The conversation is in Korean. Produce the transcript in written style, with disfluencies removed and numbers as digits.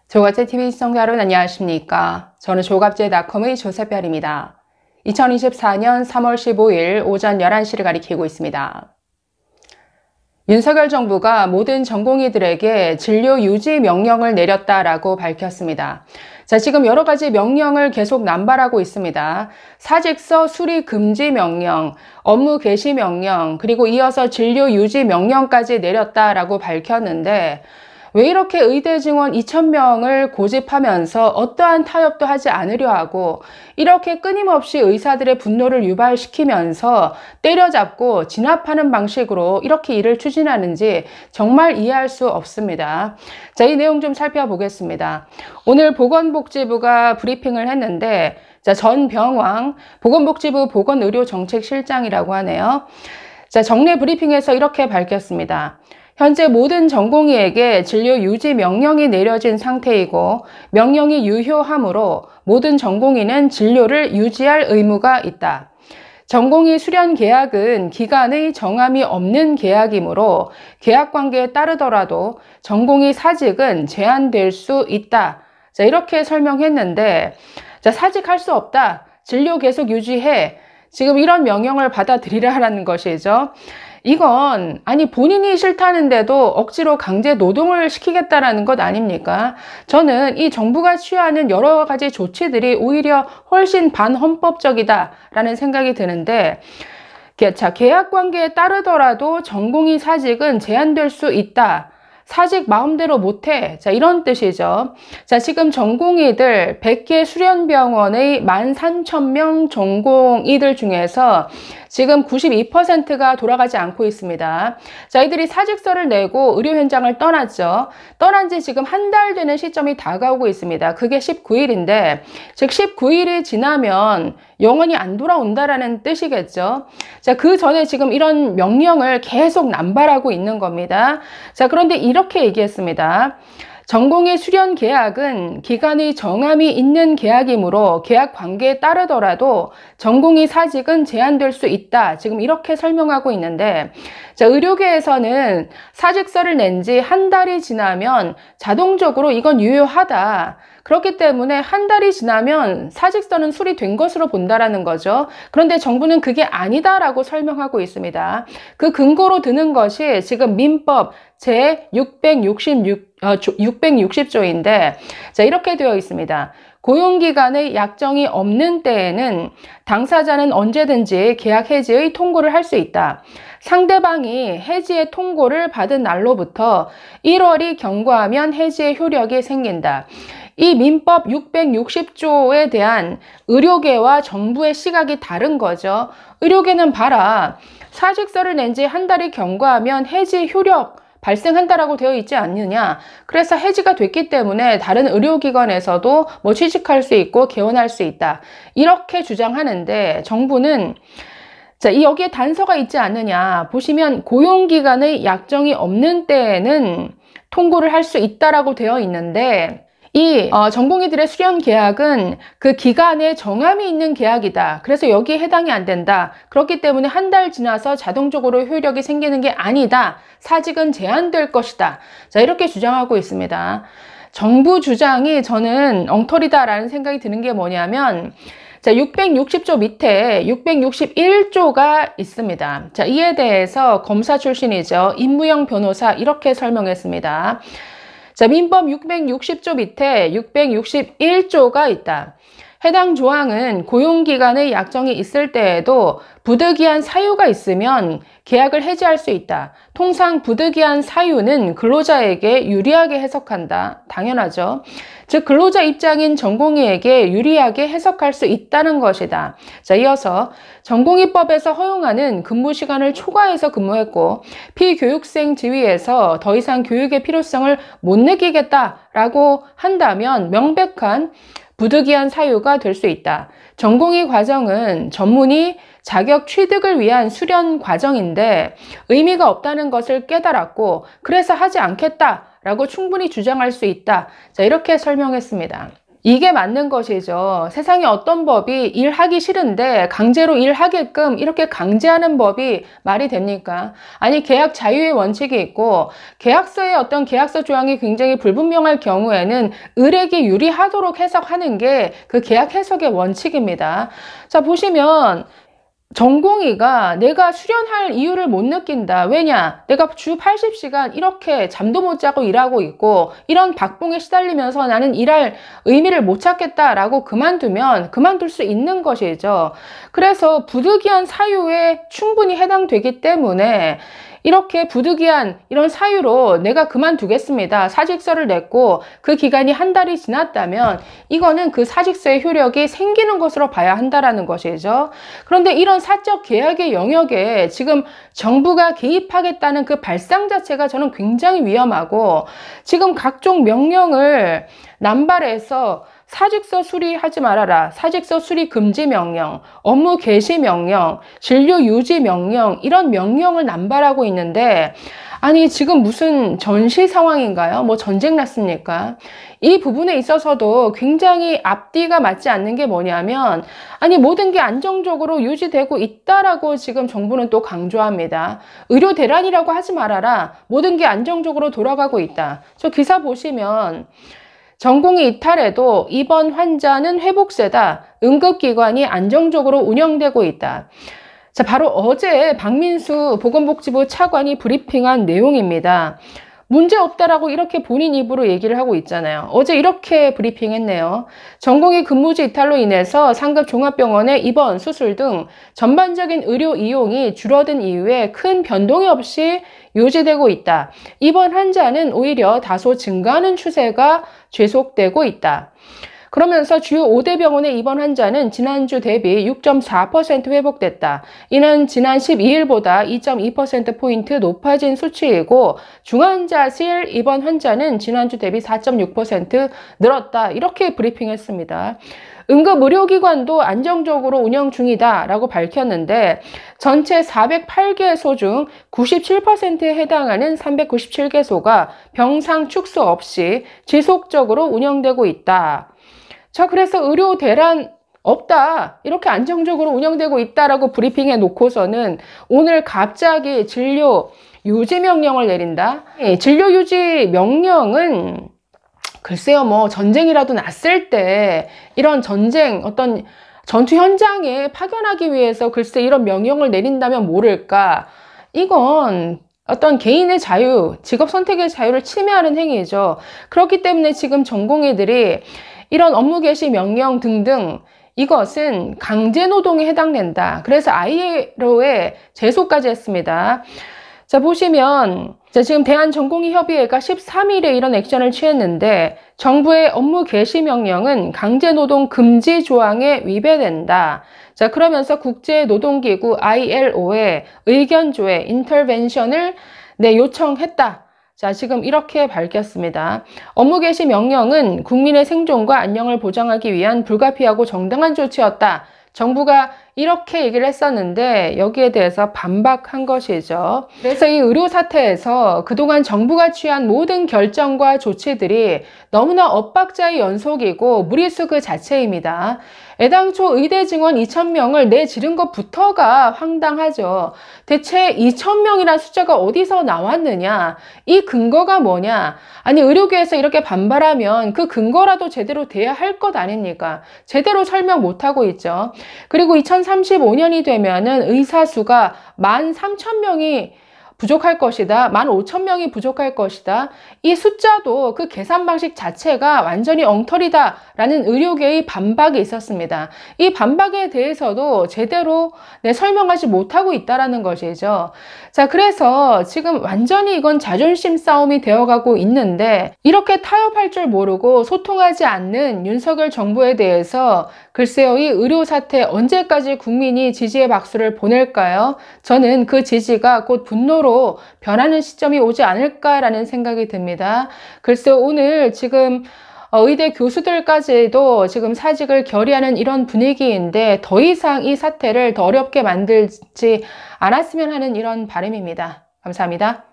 조갑제TV 시청자 여러분 안녕하십니까. 저는 조갑제닷컴의 조세별입니다. 2024년 3월 15일 오전 11시를 가리키고 있습니다. 윤석열 정부가 모든 전공의들에게 진료 유지 명령을 내렸다라고 밝혔습니다. 지금 여러 가지 명령을 계속 남발하고 있습니다. 사직서 수리 금지 명령, 업무 개시 명령, 그리고 이어서 진료 유지 명령까지 내렸다라고 밝혔는데 왜 이렇게 의대 증원 2,000명을 고집하면서 어떠한 타협도 하지 않으려 하고 이렇게 끊임없이 의사들의 분노를 유발시키면서 때려잡고 진압하는 방식으로 이렇게 일을 추진하는지 정말 이해할 수 없습니다. 이 내용 좀 살펴보겠습니다. 오늘 보건복지부가 브리핑을 했는데 전병왕 보건복지부 보건의료정책실장이라고 하네요. 정례 브리핑에서 이렇게 밝혔습니다. 현재 모든 전공의에게 진료 유지 명령이 내려진 상태이고 명령이 유효하므로 모든 전공의는 진료를 유지할 의무가 있다. 전공의 수련 계약은 기간의 정함이 없는 계약이므로 계약관계에 따르더라도 전공의 사직은 제한될 수 있다. 이렇게 설명했는데 사직할 수 없다. 진료 계속 유지해. 지금 이런 명령을 받아들이라는 것이죠. 이건 본인이 싫다는데도 억지로 강제 노동을 시키겠다라는 것 아닙니까? 저는 이 정부가 취하는 여러 가지 조치들이 오히려 훨씬 반헌법적이다라는 생각이 드는데 계약 관계에 따르더라도 전공의 사직은 제한될 수 있다. 사직 마음대로 못해. 이런 뜻이죠. 지금 전공의들 100개 수련병원의 13,000명 전공의들 중에서 지금 92%가 돌아가지 않고 있습니다. 이들이 사직서를 내고 의료 현장을 떠났죠. 떠난 지 지금 한 달 되는 시점이 다가오고 있습니다. 그게 19일인데, 즉 19일이 지나면 영원히 안 돌아온다라는 뜻이겠죠. 그 전에 지금 이런 명령을 계속 남발하고 있는 겁니다. 그런데 이렇게 얘기했습니다. 전공의 수련 계약은 기간의 정함이 있는 계약이므로 계약 관계에 따르더라도 전공의 사직은 제한될 수 있다. 지금 이렇게 설명하고 있는데 의료계에서는 사직서를 낸 지 한 달이 지나면 자동적으로 이건 유효하다. 그렇기 때문에 한 달이 지나면 사직서는 수리된 것으로 본다라는 거죠. 그런데 정부는 그게 아니다라고 설명하고 있습니다. 그 근거로 드는 것이 지금 민법 제660조인데 이렇게 되어 있습니다. 고용기간의 약정이 없는 때에는 당사자는 언제든지 계약 해지의 통고를 할 수 있다. 상대방이 해지의 통고를 받은 날로부터 1월이 경과하면 해지의 효력이 생긴다. 이 민법 660조에 대한 의료계와 정부의 시각이 다른 거죠. 의료계는 봐라. 사직서를 낸 지 한 달이 경과하면 해지 효력 발생한다라고 되어 있지 않느냐. 그래서 해지가 됐기 때문에 다른 의료기관에서도 취직할 수 있고 개원할 수 있다. 이렇게 주장하는데 정부는 여기에 단서가 있지 않느냐. 보시면 고용기간의 약정이 없는 때에는 통고를 할 수 있다라고 되어 있는데 이 전공의들의 수련 계약은 그 기간에 정함이 있는 계약이다. 그래서 여기에 해당이 안 된다. 그렇기 때문에 한 달 지나서 자동적으로 효력이 생기는 게 아니다. 사직은 제한될 것이다. 이렇게 주장하고 있습니다. 정부 주장이 저는 엉터리다라는 생각이 드는 게 뭐냐면 660조 밑에 661조가 있습니다. 이에 대해서 검사 출신이죠. 임무영 변호사 이렇게 설명했습니다. 민법 660조 밑에 661조가 있다. 해당 조항은 고용기간의 약정이 있을 때에도 부득이한 사유가 있으면 계약을 해지할 수 있다. 통상 부득이한 사유는 근로자에게 유리하게 해석한다. 당연하죠. 즉 근로자 입장인 전공의에게 유리하게 해석할 수 있다는 것이다. 이어서 전공의법에서 허용하는 근무시간을 초과해서 근무했고 피교육생 지위에서 더 이상 교육의 필요성을 못 느끼겠다라고 한다면 명백한 부득이한 사유가 될 수 있다. 전공의 과정은 전문의 자격 취득을 위한 수련 과정인데 의미가 없다는 것을 깨달았고 그래서 하지 않겠다라고 충분히 주장할 수 있다. 이렇게 설명했습니다. 이게 맞는 것이죠. 세상에 어떤 법이 일하기 싫은데 강제로 일하게끔 이렇게 강제하는 법이 말이 됩니까? 아니, 계약 자유의 원칙이 있고 계약서의 어떤 계약서 조항이 굉장히 불분명할 경우에는 을에게 유리하도록 해석하는 게 그 계약 해석의 원칙입니다. 자, 보시면 전공의가 내가 수련할 이유를 못 느낀다. 왜냐? 내가 주 80시간 이렇게 잠도 못 자고 일하고 있고 이런 박봉에 시달리면서 나는 일할 의미를 못 찾겠다라고 그만두면 그만둘 수 있는 것이죠. 그래서 부득이한 사유에 충분히 해당되기 때문에 이렇게 부득이한 이런 사유로 내가 그만두겠습니다. 사직서를 냈고 그 기간이 한 달이 지났다면 이거는 그 사직서의 효력이 생기는 것으로 봐야 한다라는 것이죠. 그런데 이런 사적 계약의 영역에 지금 정부가 개입하겠다는 그 발상 자체가 저는 굉장히 위험하고 지금 각종 명령을 남발해서 사직서 수리하지 말아라, 사직서 수리 금지 명령, 업무 개시 명령, 진료 유지 명령 이런 명령을 남발하고 있는데 아니 지금 무슨 전시 상황인가요? 뭐 전쟁 났습니까? 이 부분에 있어서도 굉장히 앞뒤가 맞지 않는 게 뭐냐면 아니 모든 게 안정적으로 유지되고 있다라고 지금 정부는 또 강조합니다. 의료 대란이라고 하지 말아라. 모든 게 안정적으로 돌아가고 있다. 저 기사 보시면 전공이 이탈해도 입원 환자는 회복세다. 응급기관이 안정적으로 운영되고 있다. 자, 바로 어제 박민수 보건복지부 차관이 브리핑한 내용입니다. 문제 없다라고 이렇게 본인 입으로 얘기를 하고 있잖아요. 어제 이렇게 브리핑했네요. 전공의 근무지 이탈로 인해서 상급 종합병원의 입원, 수술 등 전반적인 의료 이용이 줄어든 이후에 큰 변동이 없이 유지되고 있다. 입원 환자는 오히려 다소 증가하는 추세가 지속되고 있다. 그러면서 주요 5대 병원의 입원 환자는 지난주 대비 6.4% 회복됐다. 이는 지난 12일보다 2.2%포인트 높아진 수치이고 중환자실 입원 환자는 지난주 대비 4.6% 늘었다. 이렇게 브리핑했습니다. 응급의료기관도 안정적으로 운영 중이다라고 밝혔는데 전체 408개소 중 97%에 해당하는 397개소가 병상 축소 없이 지속적으로 운영되고 있다. 자, 그래서 의료 대란 없다. 이렇게 안정적으로 운영되고 있다라고 브리핑해 놓고서는 오늘 갑자기 진료 유지 명령을 내린다. 진료 유지 명령은 글쎄요, 뭐 전쟁이라도 났을 때 이런 전쟁 어떤 전투 현장에 파견하기 위해서 글쎄 이런 명령을 내린다면 모를까. 이건 어떤 개인의 자유, 직업 선택의 자유를 침해하는 행위죠. 그렇기 때문에 지금 전공의들이 이런 업무 개시 명령 등등 이것은 강제노동에 해당된다. 그래서 ILO에 제소까지 했습니다. 자, 보시면 지금 대한전공의협의회가 13일에 이런 액션을 취했는데 정부의 업무 개시 명령은 강제노동 금지 조항에 위배된다. 자, 그러면서 국제노동기구 ILO에 의견 조회, 인터벤션을 요청했다. 자, 지금 이렇게 밝혔습니다. 업무 개시 명령은 국민의 생존과 안녕을 보장하기 위한 불가피하고 정당한 조치였다. 정부가 이렇게 얘기를 했었는데 여기에 대해서 반박한 것이죠. 그래서 이 의료 사태에서 그동안 정부가 취한 모든 결정과 조치들이 너무나 엇박자의 연속이고 무리수 그 자체입니다. 애당초 의대 증원 2,000명을 내지른 것부터가 황당하죠. 대체 2,000명이라는 숫자가 어디서 나왔느냐? 이 근거가 뭐냐? 아니 의료계에서 이렇게 반발하면 그 근거라도 제대로 돼야 할 것 아닙니까? 제대로 설명 못하고 있죠. 그리고 2035년이 되면은 의사 수가 13,000명이 부족할 것이다. 15,000명이 부족할 것이다. 이 숫자도 그 계산 방식 자체가 완전히 엉터리다 라는 의료계의 반박이 있었습니다. 이 반박에 대해서도 제대로 설명하지 못하고 있다라는 것이죠. 자, 그래서 지금 완전히 이건 자존심 싸움이 되어가고 있는데 이렇게 타협할 줄 모르고 소통하지 않는 윤석열 정부에 대해서 글쎄요, 이 의료 사태 언제까지 국민이 지지의 박수를 보낼까요? 저는 그 지지가 곧 분노로 변하는 시점이 오지 않을까라는 생각이 듭니다. 글쎄요, 오늘 지금 의대 교수들까지도 지금 사직을 결의하는 이런 분위기인데 더 이상 이 사태를 더 어렵게 만들지 않았으면 하는 이런 바람입니다. 감사합니다.